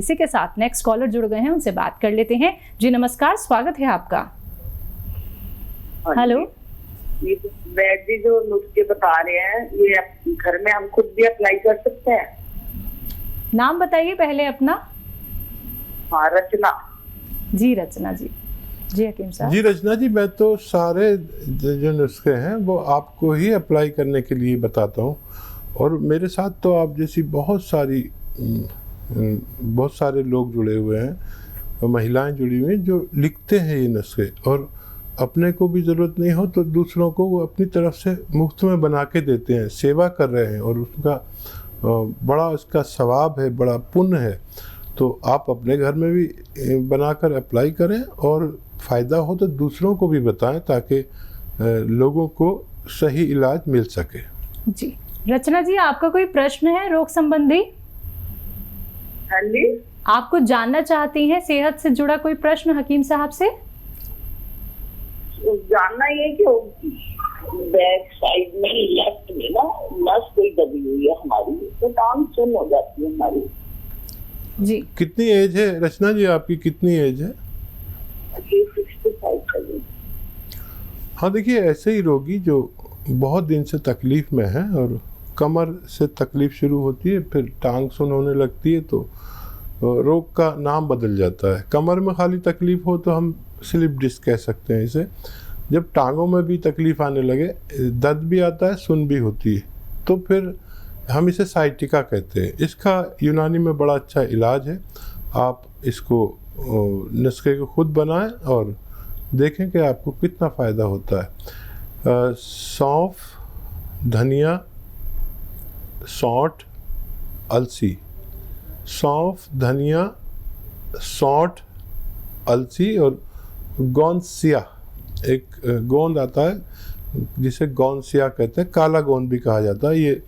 इसी के साथ नेक्स्ट कॉलर जुड़ गए हैं, उनसे बात कर लेते हैं। जी नमस्कार, स्वागत है आपका। हेलो। ये वैद्य जी जो नुस्खे बता रहे हैं, ये घर में हम खुद भी अप्लाई कर सकते हैं? नाम बताइए पहले अपना। हाँ, रचना। जी रचना जी। जी हकीम साहब। जी रचना जी, मैं तो सारे जो नुस्खे हैं वो आपको ही अप्लाई करने के लिए बताता हूँ, और मेरे साथ तो आप जैसी बहुत सारे लोग जुड़े हुए हैं, महिलाएं जुड़ी हुई हैं जो लिखते हैं ये नुस्खे, और अपने को भी ज़रूरत नहीं हो तो दूसरों को वो अपनी तरफ से मुफ्त में बना के देते हैं, सेवा कर रहे हैं, और उसका बड़ा उसका सवाब है, बड़ा पुण्य है। तो आप अपने घर में भी बनाकर अप्लाई करें, और फ़ायदा हो तो दूसरों को भी बताएं ताकि लोगों को सही इलाज मिल सके। जी रचना जी, आपका कोई प्रश्न है रोग संबंधी? हाँ जी। आप कुछ जानना चाहती हैं सेहत से जुड़ा कोई प्रश्न हकीम साहब से? जानना ये कि बैक साइड में लेफ्ट में ना नस कोई दबी हुई है हमारी, तो टांग सुन हो जाती है हमारी। जी कितनी एज है रचना जी, आपकी कितनी एज है? 65 है। हाँ देखिए, ऐसे ही रोगी जो बहुत दिन से तकलीफ़ में है और कमर से तकलीफ़ शुरू होती है, फिर टांग सुन होने लगती है, तो रोग का नाम बदल जाता है। कमर में खाली तकलीफ़ हो तो हम स्लिप डिस्क कह सकते हैं इसे। जब टांगों में भी तकलीफ़ आने लगे, दर्द भी आता है, सुन भी होती है, तो फिर हम इसे साइटिका कहते हैं। इसका यूनानी में बड़ा अच्छा इलाज है। आप इसको नुस्खे को खुद बनाएं और देखें कि आपको कितना फ़ायदा होता है। सौंफ, धनिया, सौंठ, अलसी। सौंफ, धनिया, सौंठ, अलसी और गोंदसिया, एक गोंद आता है जिसे गोंदसिया कहते हैं, काला गोंद भी कहा जाता है। ये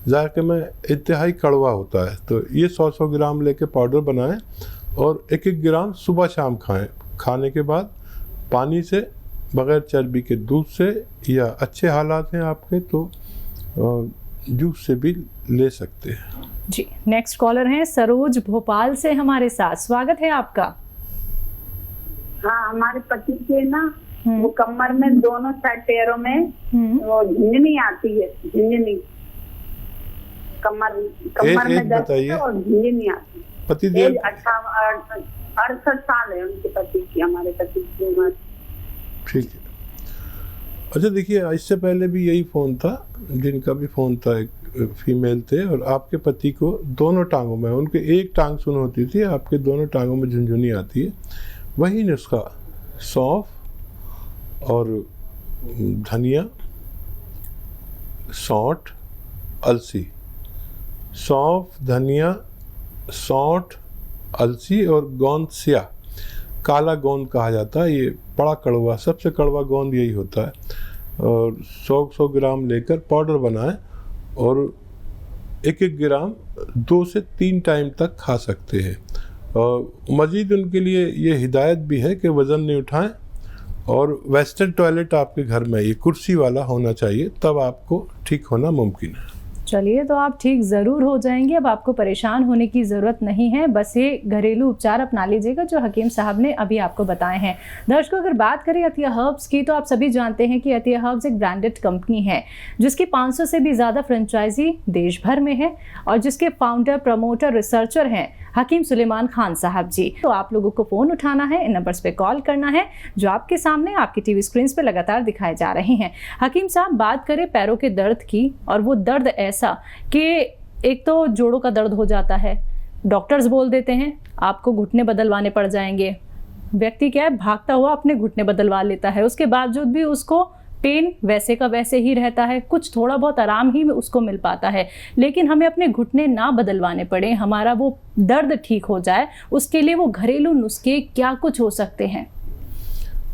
जायके में इंतहाई कड़वा होता है। तो ये 100-100 ग्राम लेके पाउडर बनाएं और 1-1 ग्राम सुबह शाम खाएं। खाने के बाद पानी से, बग़ैर चर्बी के दूध से, या अच्छे हालात हैं आपके तो जूस से भी ले सकते हैं। जी नेक्स्ट कॉलर हैं सरोज भोपाल से हमारे साथ, स्वागत है आपका। हाँ, हमारे पति के ना वो कमर में दोनों साइड पैरों में वो झिंझनी आती है, झिंझनी कमर में दर्द है और झिंझनी आती है। पति देव 68 साल है उनके पति की, हमारे पति की उम्र। ठीक है। अच्छा देखिए, इससे पहले भी यही फ़ोन था, जिनका भी फ़ोन था एक फीमेल थे, और आपके पति को दोनों टांगों में, उनके एक टांग सुन होती थी, आपके दोनों टांगों में झुनझुनी आती है। वही नुस्खा सौंफ और धनिया, सौंठ, अलसी। सौंफ, धनिया, सौंठ, अलसी और गोंदसिया, काला गोंद कहा जाता है। ये बड़ा कड़वा, सबसे कड़वा गोंद यही होता है। और 100-100 ग्राम लेकर पाउडर बनाएं और 1-1 ग्राम 2 से 3 टाइम तक खा सकते हैं। और मज़ीद उनके लिए ये हिदायत भी है कि वज़न नहीं उठाएं, और वेस्टर्न टॉयलेट आपके घर में ये कुर्सी वाला होना चाहिए, तब आपको ठीक होना मुमकिन है। चलिए, तो आप ठीक ज़रूर हो जाएंगे। अब आपको परेशान होने की ज़रूरत नहीं है, बस ये घरेलू उपचार अपना लीजिएगा जो हकीम साहब ने अभी आपको बताए हैं। दर्शकों, अगर बात करें अतिया हर्ब्स की, तो आप सभी जानते हैं कि अतिया हर्ब्स एक ब्रांडेड कंपनी है जिसकी 500 से भी ज़्यादा फ्रेंचाइजी देश भर में है, और जिसके फाउंडर, प्रमोटर, रिसर्चर हैं हकीम सुलेमान खान साहब जी। तो आप लोगों को फ़ोन उठाना है, इन नंबर्स पे कॉल करना है जो आपके सामने आपकी टीवी स्क्रीन पे लगातार दिखाए जा रहे हैं। हकीम साहब, बात करें पैरों के दर्द की, और वो दर्द ऐसा कि एक तो जोड़ों का दर्द हो जाता है, डॉक्टर्स बोल देते हैं आपको घुटने बदलवाने पड़ जाएंगे। व्यक्ति क्या है, भागता हुआ अपने घुटने बदलवा लेता है, उसके बावजूद भी उसको पेन वैसे का वैसे ही रहता है, कुछ थोड़ा बहुत आराम ही उसको मिल पाता है। लेकिन हमें अपने घुटने ना बदलवाने पड़े, हमारा वो दर्द ठीक हो जाए, उसके लिए वो घरेलू नुस्खे क्या कुछ हो सकते हैं?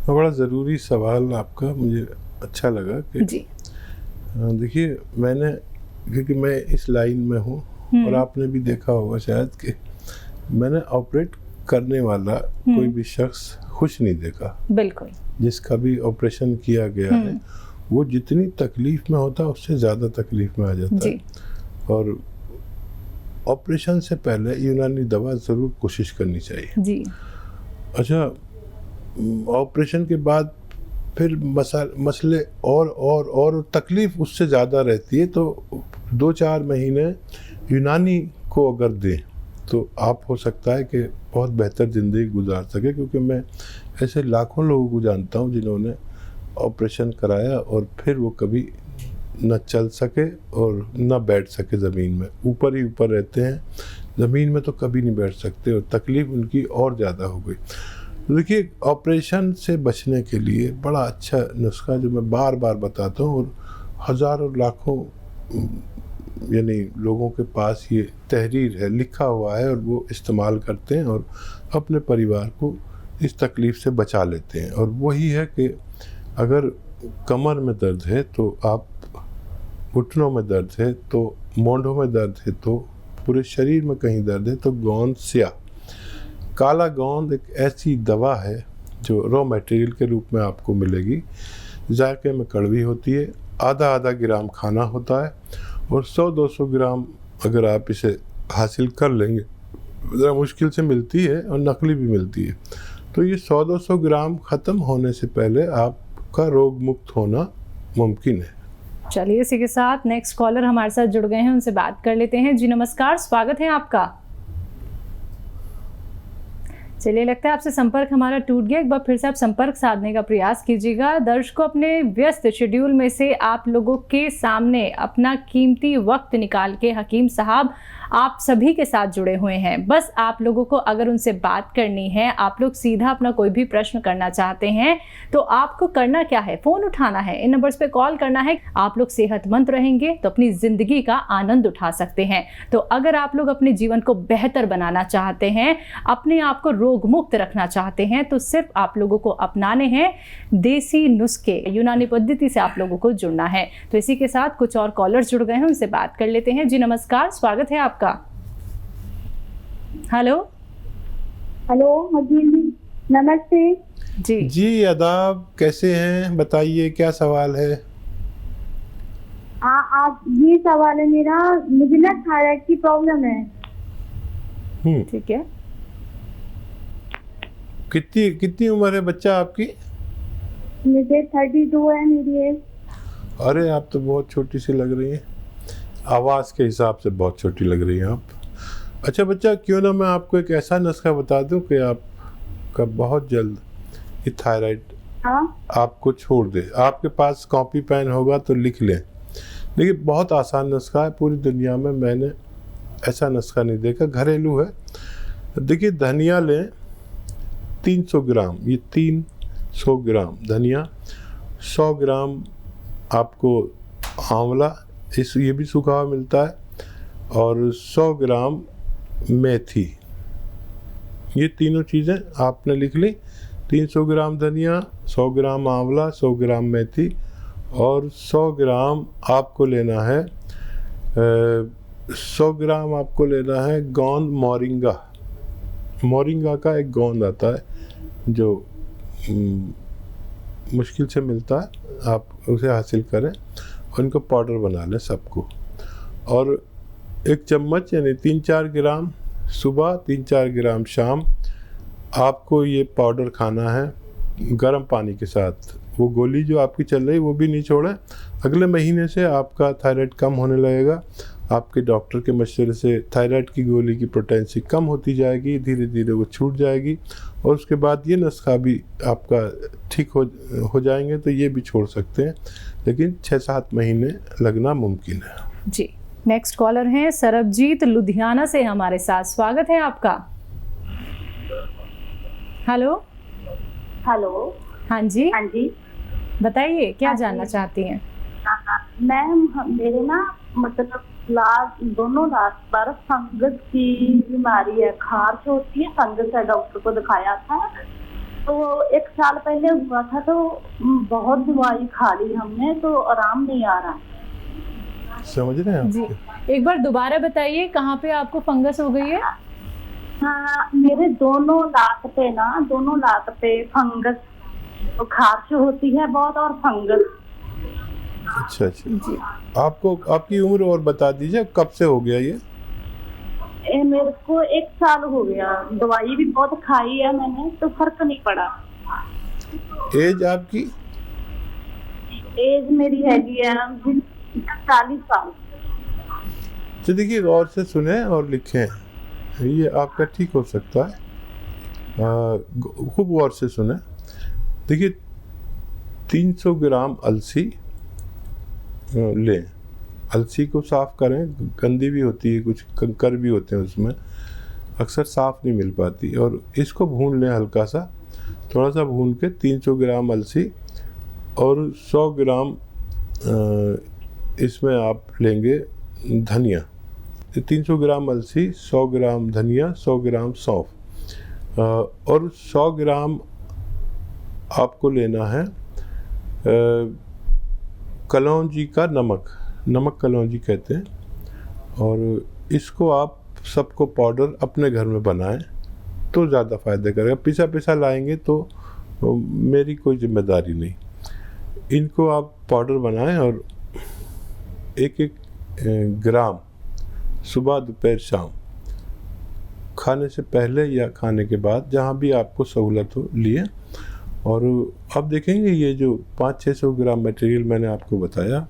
बड़ा ज़रूरी सवाल आपका, मुझे अच्छा लगा कि जी। देखिए, मैंने, क्योंकि मैं इस लाइन में हूँ और आपने भी देखा होगा शायद कि मैंने ऑपरेट करने वाला कोई भी शख्स खुश नहीं देखा। बिल्कुल। जिसका भी ऑपरेशन किया गया है वो जितनी तकलीफ में होता है उससे ज़्यादा तकलीफ में आ जाता है। और ऑपरेशन से पहले यूनानी दवा ज़रूर कोशिश करनी चाहिए जी। अच्छा, ऑपरेशन के बाद फिर मसले और तकलीफ उससे ज़्यादा रहती है, तो 2-4 महीने यूनानी को अगर दें तो आप हो सकता है कि बहुत बेहतर ज़िंदगी गुजार सके, क्योंकि मैं ऐसे लाखों लोगों को जानता हूँ जिन्होंने ऑपरेशन कराया और फिर वो कभी न चल सके और न बैठ सके, ज़मीन में ऊपर ही ऊपर रहते हैं, ज़मीन में तो कभी नहीं बैठ सकते और तकलीफ़ उनकी और ज़्यादा हो गई। देखिए, ऑपरेशन से बचने के लिए बड़ा अच्छा नुस्खा जो मैं बार बार बताता हूँ और हज़ारों लाखों यानी लोगों के पास ये तहरीर है, लिखा हुआ है, और वो इस्तेमाल करते हैं और अपने परिवार को इस तकलीफ़ से बचा लेते हैं। और वही है कि अगर कमर में दर्द है तो आप, घुटनों में दर्द है तो, मोंढों में दर्द है तो, पूरे शरीर में कहीं दर्द है तो गोंद स्या, काला गोंद एक ऐसी दवा है जो रॉ मटेरियल के रूप में आपको मिलेगी। जायके में कड़वी होती है, आधा ग्राम खाना होता है और 100-200 ग्राम अगर आप इसे हासिल कर लेंगे, ज़रा मुश्किल से मिलती है और नकली भी मिलती है, तो ये 100-200 ग्राम ख़त्म होने से पहले आपका रोग मुक्त होना मुमकिन है। चलिए, इसी के साथ नेक्स्ट कॉलर हमारे साथ जुड़ गए हैं, उनसे बात कर लेते हैं। जी नमस्कार, स्वागत है आपका। चलिए, लगता है आपसे संपर्क हमारा टूट गया, एक बार फिर से आप संपर्क साधने का प्रयास कीजिएगा। दर्शकों, अपने व्यस्त शेड्यूल में से आप लोगों के सामने अपना कीमती वक्त निकाल के हकीम साहब आप सभी के साथ जुड़े हुए हैं। बस आप लोगों को अगर उनसे बात करनी है, आप लोग सीधा अपना कोई भी प्रश्न करना चाहते हैं, तो आपको करना क्या है, फ़ोन उठाना है, इन नंबर्स पे कॉल करना है। आप लोग सेहतमंद रहेंगे तो अपनी ज़िंदगी का आनंद उठा सकते हैं। तो अगर आप लोग अपने जीवन को बेहतर बनाना चाहते हैं, अपने आप को रोग मुक्त रखना चाहते हैं, तो सिर्फ आप लोगों को अपनाने हैं देसी नुस्खे, यूनानी पद्धति से आप लोगों को जुड़ना है। तो इसी के साथ कुछ और कॉलर्स जुड़ गए हैं, उनसे बात कर लेते हैं। जी नमस्कार, स्वागत है आपका। हेलो हेलो जी, नमस्ते जी आदाब, कैसे हैं, बताइए क्या सवाल है? आप, ये सवाल है मेरा, मुझे ना थायराइड की प्रॉब्लम है। ठीक है। कितनी उम्र है बच्चा आपकी? मुझे 32 है मेरी एज। अरे, आप तो बहुत छोटी सी लग रही हैं, आवाज़ के हिसाब से बहुत छोटी लग रही हैं आप। अच्छा बच्चा, क्यों ना मैं आपको एक ऐसा नुस्खा बता दूं कि आपका बहुत जल्द ये थायराइड आपको छोड़ दे। आपके पास कॉपी पेन होगा तो लिख लें। देखिए, बहुत आसान नुस्खा है, पूरी दुनिया में मैंने ऐसा नुस्खा नहीं देखा, घरेलू है। देखिए, धनिया लें 300 ग्राम, ये 300 ग्राम धनिया, 100 ग्राम आपको आंवला, ये भी सूखा हुआ मिलता है, और 100 ग्राम मेथी। ये तीनों चीज़ें आपने लिख ली। 300 ग्राम धनिया, 100 ग्राम आंवला, 100 ग्राम मेथी और 100 ग्राम आपको लेना है 100 ग्राम आपको लेना है गोंद मोरिंगा। मोरिंगा का एक गोंद आता है जो मुश्किल से मिलता है, आप उसे हासिल करें, उनको पाउडर बना लें सबको। और 1 चम्मच यानी 3-4 ग्राम सुबह, 3-4 ग्राम शाम आपको ये पाउडर खाना है गर्म पानी के साथ। वो गोली जो आपकी चल रही वो भी नहीं छोड़ें। अगले महीने से आपका थायराइड कम होने लगेगा। आपके डॉक्टर के मशवरे से थायराइड की गोली की पोटेंसी कम होती जाएगी, धीरे धीरे वो छूट जाएगी और उसके बाद ये नुस्खा भी आपका ठीक हो जाएंगे तो ये भी छोड़ सकते हैं, लेकिन 6-7 महीने लगना मुमकिन है। जी, नेक्स्ट कॉलर हैं सरबजीत लुधियाना से हमारे साथ, स्वागत है आपका। Hello hello. हाँ जी, हाँ जी, बताइए क्या जानना चाहती हैं? मैम, मेरे ना मतलब दोनों बरस फंगस की बीमारी है, खारिश होती है, फंगस है, डॉक्टर को दिखाया था तो 1 साल पहले हुआ था, तो बहुत दवाई खा ली हमने तो आराम नहीं आ रहा। समझ रहे हैं जी, एक बार दोबारा बताइए कहाँ पे आपको फंगस हो गई है? हाँ, मेरे दोनों लात पे फंगस, खारिश होती है बहुत और फंगस। अच्छा जी। आपको आपकी उम्र और बता दीजिए, कब से हो गया ये? ये मेरे को 1 साल हो गया, दवाई भी बहुत खाई है मैंने, तो फर्क नहीं पड़ा। एज आपकी? एज मेरी हैगी है 40 साल। तो देखिए, गौर से सुने और लिखें, ये आपका ठीक हो सकता है। खूब गौर से सुने। देखिए, 300 ग्राम अलसी लें। अलसी को साफ़ करें, गंदी भी होती है, कुछ कंकर भी होते हैं उसमें, अक्सर साफ़ नहीं मिल पाती। और इसको भून लें हल्का सा, थोड़ा सा भून के 300 ग्राम अलसी और 100 ग्राम इसमें आप लेंगे धनिया। 300 ग्राम अलसी, 100 ग्राम धनिया, 100 ग्राम सौंफ और 100 ग्राम आपको लेना है कलौंजी का नमक कलौंजी कहते हैं। और इसको आप सबको पाउडर अपने घर में बनाएं तो ज़्यादा फ़ायदा करेगा। पिसा लाएंगे तो मेरी कोई जिम्मेदारी नहीं। इनको आप पाउडर बनाएं और एक ग्राम सुबह, दोपहर, शाम, खाने से पहले या खाने के बाद, जहाँ भी आपको सहूलत हो, लिए। और अब देखेंगे ये जो 500-600 ग्राम मटेरियल मैंने आपको बताया,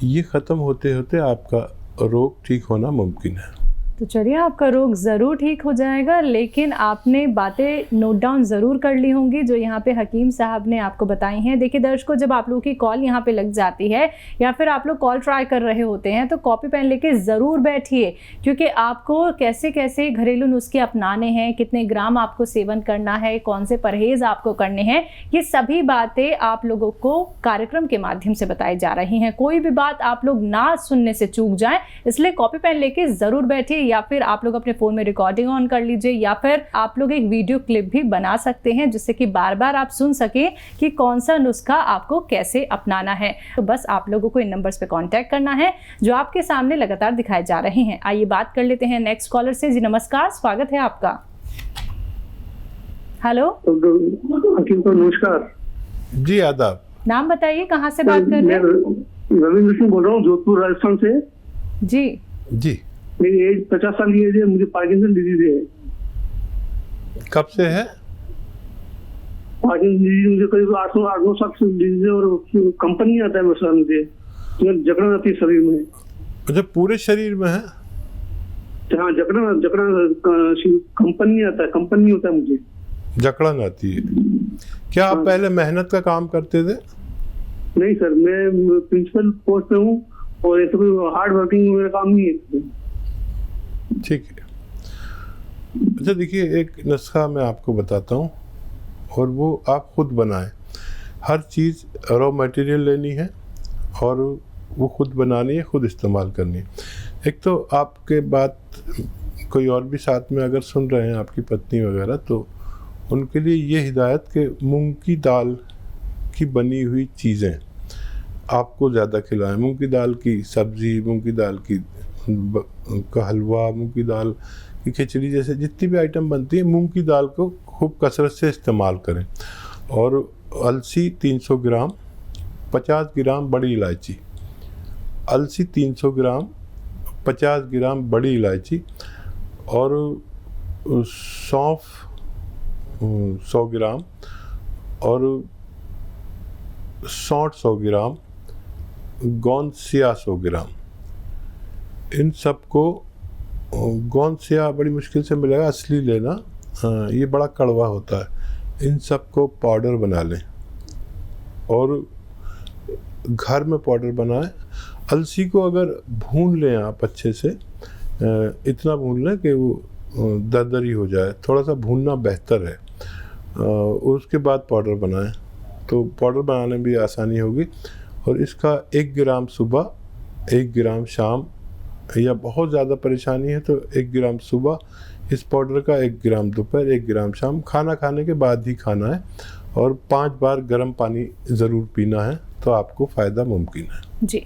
ये ख़त्म होते होते आपका रोग ठीक होना मुमकिन है। तो चलिए, आपका रोग ज़रूर ठीक हो जाएगा, लेकिन आपने बातें नोट डाउन ज़रूर कर ली होंगी जो यहाँ पे हकीम साहब ने आपको बताई हैं। देखिए दर्शकों, जब आप लोगों की कॉल यहाँ पे लग जाती है या फिर आप लोग कॉल ट्राई कर रहे होते हैं तो कॉपी पेन लेके ज़रूर बैठिए, क्योंकि आपको कैसे कैसे घरेलू नुस्खे अपनाने हैं, कितने ग्राम आपको सेवन करना है, कौन से परहेज़ आपको करने हैं, ये सभी बातें आप लोगों को कार्यक्रम के माध्यम से बताई जा रही हैं। कोई भी बात आप लोग ना सुनने से चूक जाएँ, इसलिए कॉपी पेन लेके ज़रूर बैठिए, या फिर आप लोग अपने फोन में रिकॉर्डिंग ऑन कर लीजिए, या फिर आप लोग एक वीडियो क्लिप भी बना सकते हैं जिससे कि बार बार आप सुन सकें कि कौन सा नुस्खा आपको कैसे अपनाना है। तो बस आप लोगों को इन नंबर्स पे कांटेक्ट करना है जो आपके सामने लगातार दिखाए जा रहे हैं। आइए बात कर लेते हैं नेक्स्ट कॉलर से। जी नमस्कार, स्वागत है आपका। हेलो, नमस्कार जी, आदाब। नाम बताइए, कहाँ से बात कर रहे हैं? रविंद्र सिंह बोल रहा हूँ, जोधपुर, राजस्थान से। जी जी, मेरी एज 50 साल की एज है, मुझे पार्किंसन डिजीज है। कब से है? पार्किंसन डिजीज मुझे करीब 8-9 साल से डिजीज है, और कंपनी आता है मसला, मुझे जकड़न आती है शरीर में। अच्छा, पूरे शरीर में है? हाँ, जकड़न कंपनी आता है, कंपनी होता है मुझे, जकड़न आती है। क्या आप पहले मेहनत का काम करते थे? नहीं सर, मैं प्रिंसिपल पोस्ट पे हूँ और ऐसे कोई हार्ड वर्किंग मेरा काम नहीं है। ठीक है। अच्छा देखिए, एक नुस्खा मैं आपको बताता हूँ और वो आप खुद बनाएं। हर चीज़ रॉ मटेरियल लेनी है और वो खुद बनानी है, खुद इस्तेमाल करनी है। एक तो आपके बात कोई और भी साथ में अगर सुन रहे हैं, आपकी पत्नी वगैरह, तो उनके लिए ये हिदायत कि मूंग की दाल की बनी हुई चीज़ें आपको ज़्यादा खिलाएं। मूंग की दाल की सब्ज़ी, मूंग की दाल की का हलवा, मूंग की दाल की खिचड़ी, जैसे जितनी भी आइटम बनती है, मूंग की दाल को खूब कसरत से इस्तेमाल करें। और अलसी 300 ग्राम, 50 ग्राम बड़ी इलायची। अलसी 300 ग्राम, 50 ग्राम बड़ी इलायची और सौंफ 100 ग्राम और सौंठ 100 ग्राम, गोंद सिया 100 ग्राम। इन सबको, गोंद सिया बड़ी मुश्किल से मिलेगा, असली लेना, ये बड़ा कड़वा होता है। इन सबको पाउडर बना लें और घर में पाउडर बनाएं। अलसी को अगर भून लें आप अच्छे से, इतना भून लें कि वो दरदरी हो जाए, थोड़ा सा भूनना बेहतर है। उसके बाद पाउडर बनाएं तो पाउडर बनाने में भी आसानी होगी। और इसका 1 ग्राम सुबह, 1 ग्राम शाम, या बहुत ज़्यादा परेशानी है तो 1 ग्राम सुबह इस पाउडर का, 1 ग्राम दोपहर, 1 ग्राम शाम। खाना खाने के बाद ही खाना है और 5 बार गर्म पानी ज़रूर पीना है, तो आपको फ़ायदा मुमकिन है। जी,